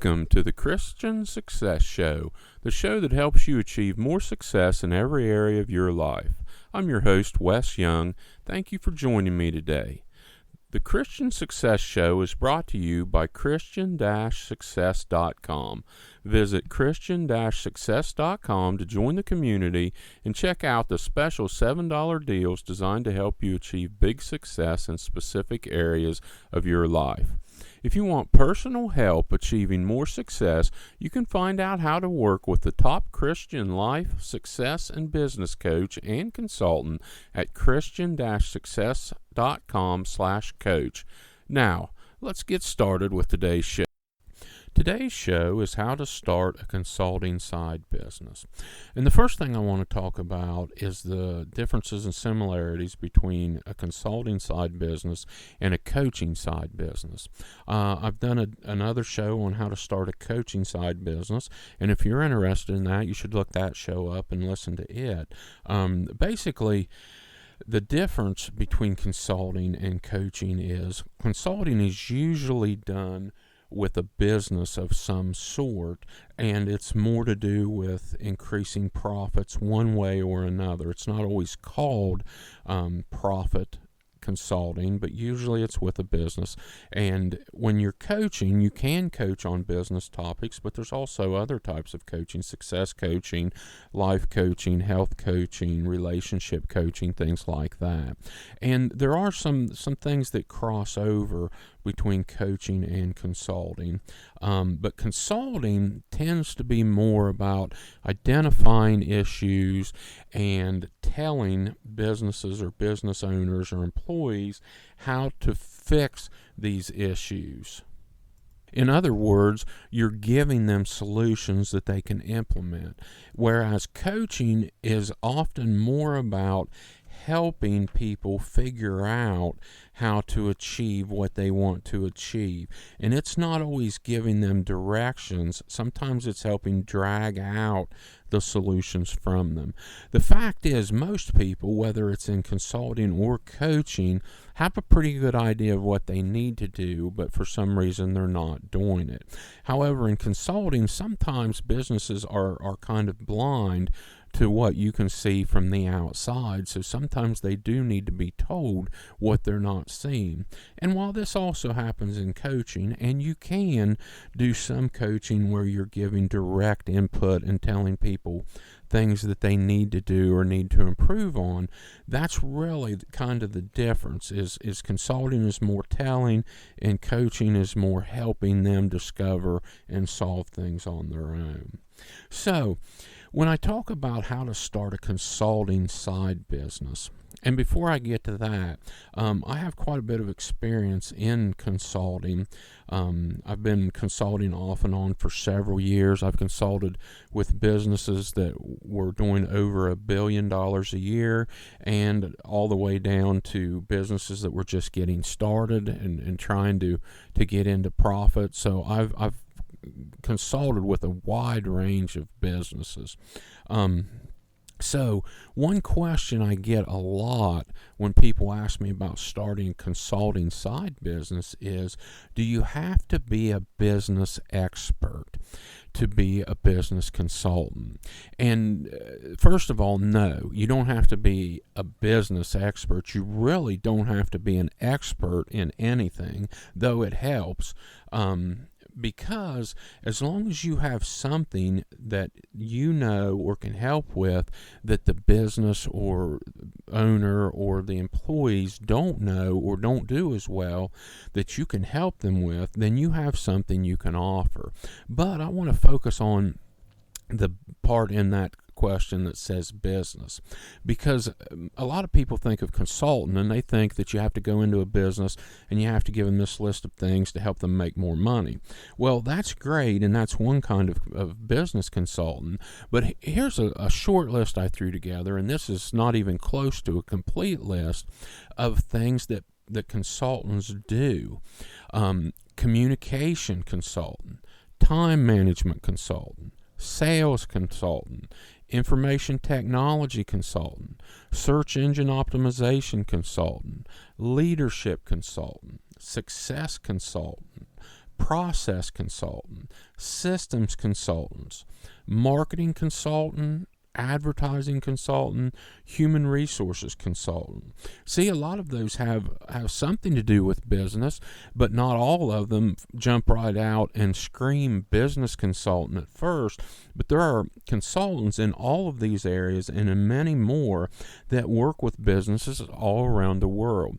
Welcome to the Christian Success Show, the show that helps you achieve more success in every area of your life. I'm your host, Wes Young. Thank you for joining me today. The Christian Success Show is brought to you by Christian-Success.com. Visit Christian-Success.com to join the community and check out the special $7 deals designed to help you achieve big success in specific areas of your life. If you want personal help achieving more success, you can find out how to work with the top Christian life, success, and business coach and consultant at Christian-Success.com/coach. Now, let's get started with today's show. Today's show is how to start a consulting side business. And the first thing I want to talk about is the differences and similarities between a consulting side business and a coaching side business. I've done another show on how to start a coaching side business, and if you're interested in that, you should look that show up and listen to it. Basically, the difference between consulting and coaching is consulting is usually done with a business of some sort, and it's more to do with increasing profits one way or another. It's not always called profit consulting, but usually it's with a business. And when you're coaching, you can coach on business topics, but there's also other types of coaching: success coaching, life coaching, health coaching, relationship coaching, things like that. And there are some things that cross over between coaching and consulting. But consulting tends to be more about identifying issues and telling businesses or business owners or employees how to fix these issues. In other words, you're giving them solutions that they can implement, whereas coaching is often more about helping people figure out how to achieve what they want to achieve. And it's not always giving them directions. Sometimes it's helping drag out the solutions from them. The fact is, most people, whether it's in consulting or coaching, have a pretty good idea of what they need to do, but for some reason they're not doing it. However, in consulting, sometimes businesses are kind of blind to what you can see from the outside, so sometimes they do need to be told what they're not seeing. And while this also happens in coaching, and you can do some coaching where you're giving direct input and telling people things that they need to do or need to improve on, that's really kind of the difference. Is consulting is more telling, and coaching is more helping them discover and solve things on their own. So, when I talk about how to start a consulting side business, and before I get to that, I have quite a bit of experience in consulting. I've been consulting off and on for several years. I've consulted with businesses that were doing over $1 billion a year, and all the way down to businesses that were just getting started and trying to get into profit. So I've consulted with a wide range of businesses. So one question I get a lot when people ask me about starting a consulting side business is, do you have to be a business expert to be a business consultant? And first of all, no, you don't have to be a business expert. You really don't have to be an expert in anything, though it helps. Because as long as you have something that you know or can help with that the business or owner or the employees don't know or don't do as well that you can help them with, then you have something you can offer. But I want to focus on the part in that question that says business, because a lot of people think of consultant and they think that you have to go into a business and you have to give them this list of things to help them make more money. Well, that's great, and that's one kind of business consultant, but here's a short list I threw together, and this is not even close to a complete list of things that consultants do. Communication consultant, time management consultant, sales consultant, information technology consultant, search engine optimization consultant, leadership consultant, success consultant, process consultant, systems consultants, marketing consultant, advertising consultant, human resources consultant. See, a lot of those have something to do with business, but not all of them jump right out and scream business consultant at first. But there are consultants in all of these areas and in many more that work with businesses all around the world.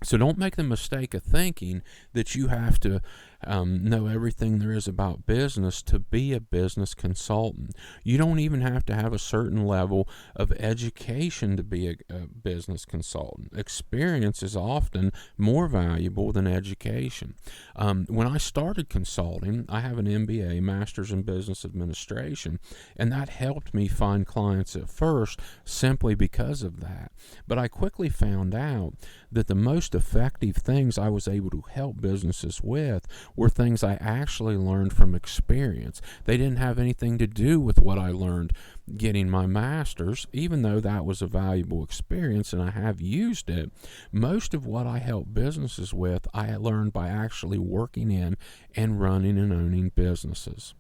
So don't make the mistake of thinking that you have to know everything there is about business to be a business consultant. You don't even have to have a certain level of education to be a business consultant. Experience is often more valuable than education. When I started consulting, I have an MBA, Master's in Business Administration, and that helped me find clients at first simply because of that. But I quickly found out that the most effective things I was able to help businesses with were things I actually learned from experience. They didn't have anything to do with what I learned getting my master's, even though that was a valuable experience and I have used it. Most of what I help businesses with, I learned by actually working in and running and owning businesses.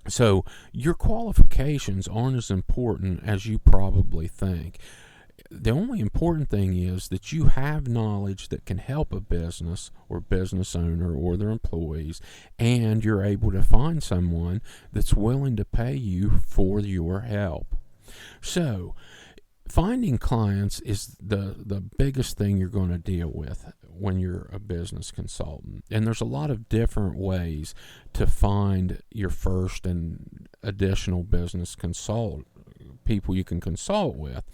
So your qualifications aren't as important as you probably think. The only important thing is that you have knowledge that can help a business or business owner or their employees, and you're able to find someone that's willing to pay you for your help. So, finding clients is the biggest thing you're going to deal with when you're a business consultant. And there's a lot of different ways to find your first and additional business people you can consult with.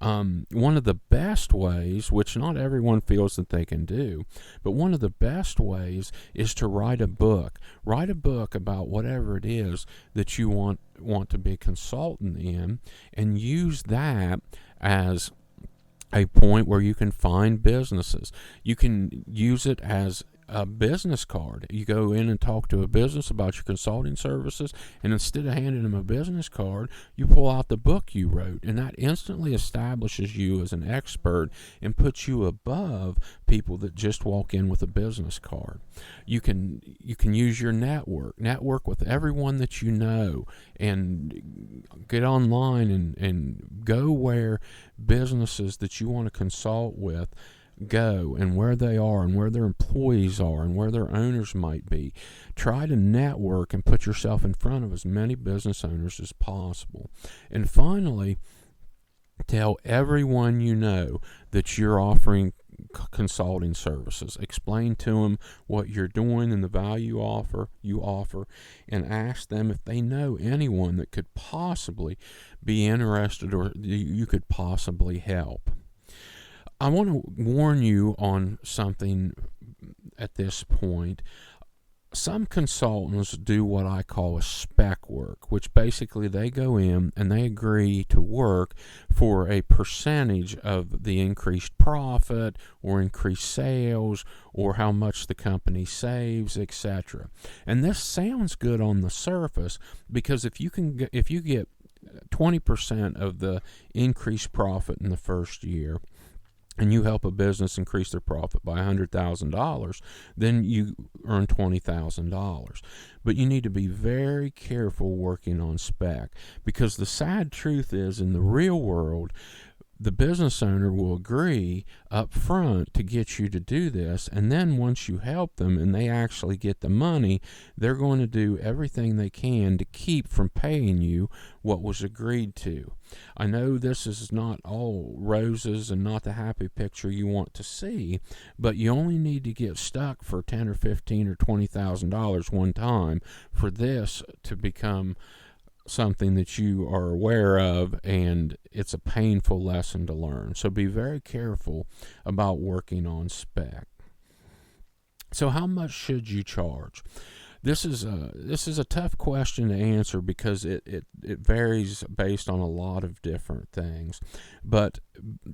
One of the best ways, which not everyone feels that they can do, but one of the best ways is to write a book. Write a book about whatever it is that you want to be a consultant in, and use that as a point where you can find businesses. You can use it as a business card. You go in and talk to a business about your consulting services, and instead of handing them a business card, you pull out the book you wrote, and that instantly establishes you as an expert and puts you above people that just walk in with a business card. You can use your network with everyone that you know, and get online and go where businesses that you want to consult with go, and where they are, and where their employees are, and where their owners might be. Try to network and put yourself in front of as many business owners as possible. And finally, tell everyone you know that you're offering consulting services. Explain to them what you're doing and the value you offer, and ask them if they know anyone that could possibly be interested or you could possibly help. I want to warn you on something at this point. Some consultants do what I call a spec work, which basically they go in and they agree to work for a percentage of the increased profit or increased sales or how much the company saves, etc. And this sounds good on the surface, because if you get 20% of the increased profit in the first year, and you help a business increase their profit by $100,000, then you earn $20,000. But you need to be very careful working on spec, because the sad truth is, in the real world, the business owner will agree up front to get you to do this, and then once you help them and they actually get the money, they're going to do everything they can to keep from paying you what was agreed to. I know this is not all roses and not the happy picture you want to see, but you only need to get stuck for $10 or $15 or $20,000 one time for this to become something that you are aware of, and it's a painful lesson to learn. So be very careful about working on spec. So how much should you charge? This is a tough question to answer because it varies based on a lot of different things. But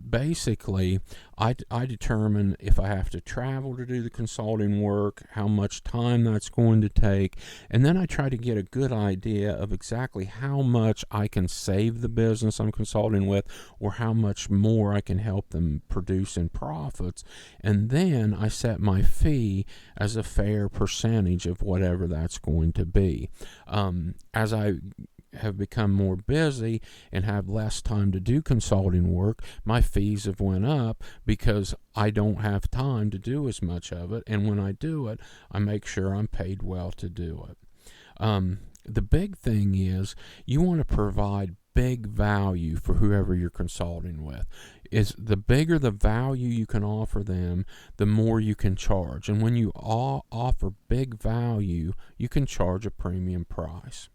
basically, I determine if I have to travel to do the consulting work, how much time that's going to take, and then I try to get a good idea of exactly how much I can save the business I'm consulting with, or how much more I can help them produce in profits, and then I set my fee as a fair percentage of whatever that's going to be. As I have become more busy and have less time to do consulting work, my fees have went up because I don't have time to do as much of it, and when I do it, I make sure I'm paid well to do it. The big thing is you want to provide big value for whoever you're consulting with. Is the bigger the value you can offer them, the more you can charge. And when you offer big value, you can charge a premium price.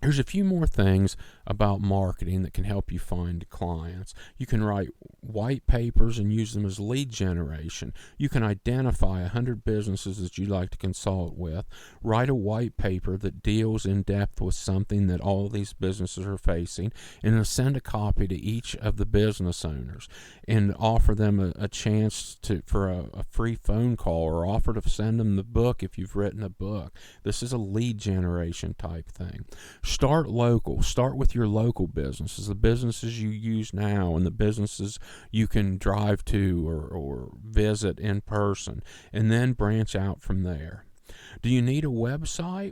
There's a few more things about marketing that can help you find clients. You can write white papers and use them as lead generation. You can identify 100 businesses that you'd like to consult with, write a white paper that deals in depth with something that all of these businesses are facing, and then send a copy to each of the business owners and offer them a chance for a free phone call, or offer to send them the book if you've written a book. This is a lead generation type thing. Start local. Start with your local businesses, the businesses you use now and the businesses you can drive to or visit in person, and then branch out from there. Do you need a website?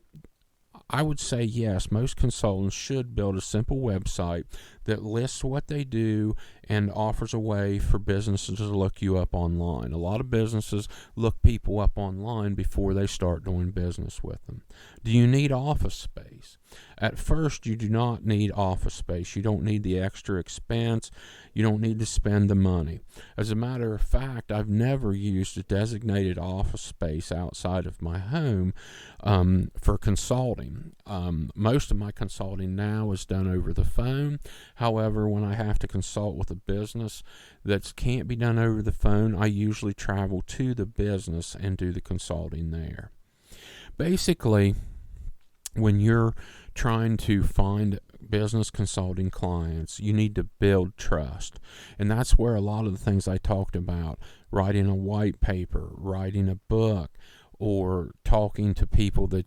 I would say yes. Most consultants should build a simple website that lists what they do and offers a way for businesses to look you up online. A lot of businesses look people up online before they start doing business with them. Do you need office space? At first, you do not need office space. You don't need the extra expense. You don't need to spend the money. As a matter of fact, I've never used a designated office space outside of my home for consulting. Most of my consulting now is done over the phone. However, when I have to consult with a business that can't be done over the phone, I usually travel to the business and do the consulting there. Basically, when you're trying to find business consulting clients, you need to build trust. And that's where a lot of the things I talked about, writing a white paper, writing a book, or talking to people that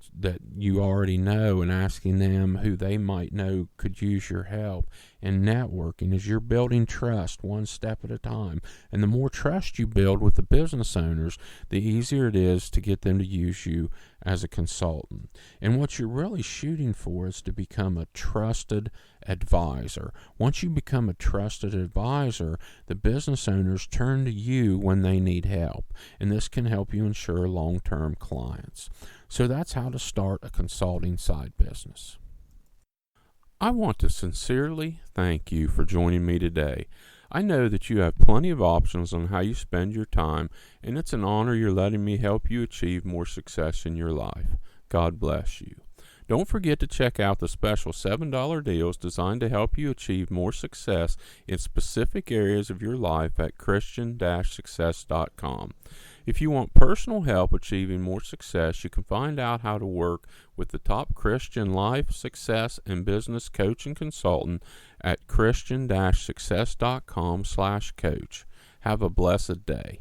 you already know and asking them who they might know could use your help, and networking, as you're building trust one step at a time. And the more trust you build with the business owners, the easier it is to get them to use you as a consultant. And what you're really shooting for is to become a trusted advisor. Once you become a trusted advisor, the business owners turn to you when they need help, and this can help you ensure long-term clients. So that's how to start a consulting side business. I want to sincerely thank you for joining me today. I know that you have plenty of options on how you spend your time, and it's an honor you're letting me help you achieve more success in your life. God bless you. Don't forget to check out the special $7 deals designed to help you achieve more success in specific areas of your life at Christian-success.com. If you want personal help achieving more success, you can find out how to work with the top Christian life, success, and business coach and consultant at Christian-success.com/coach. Have a blessed day.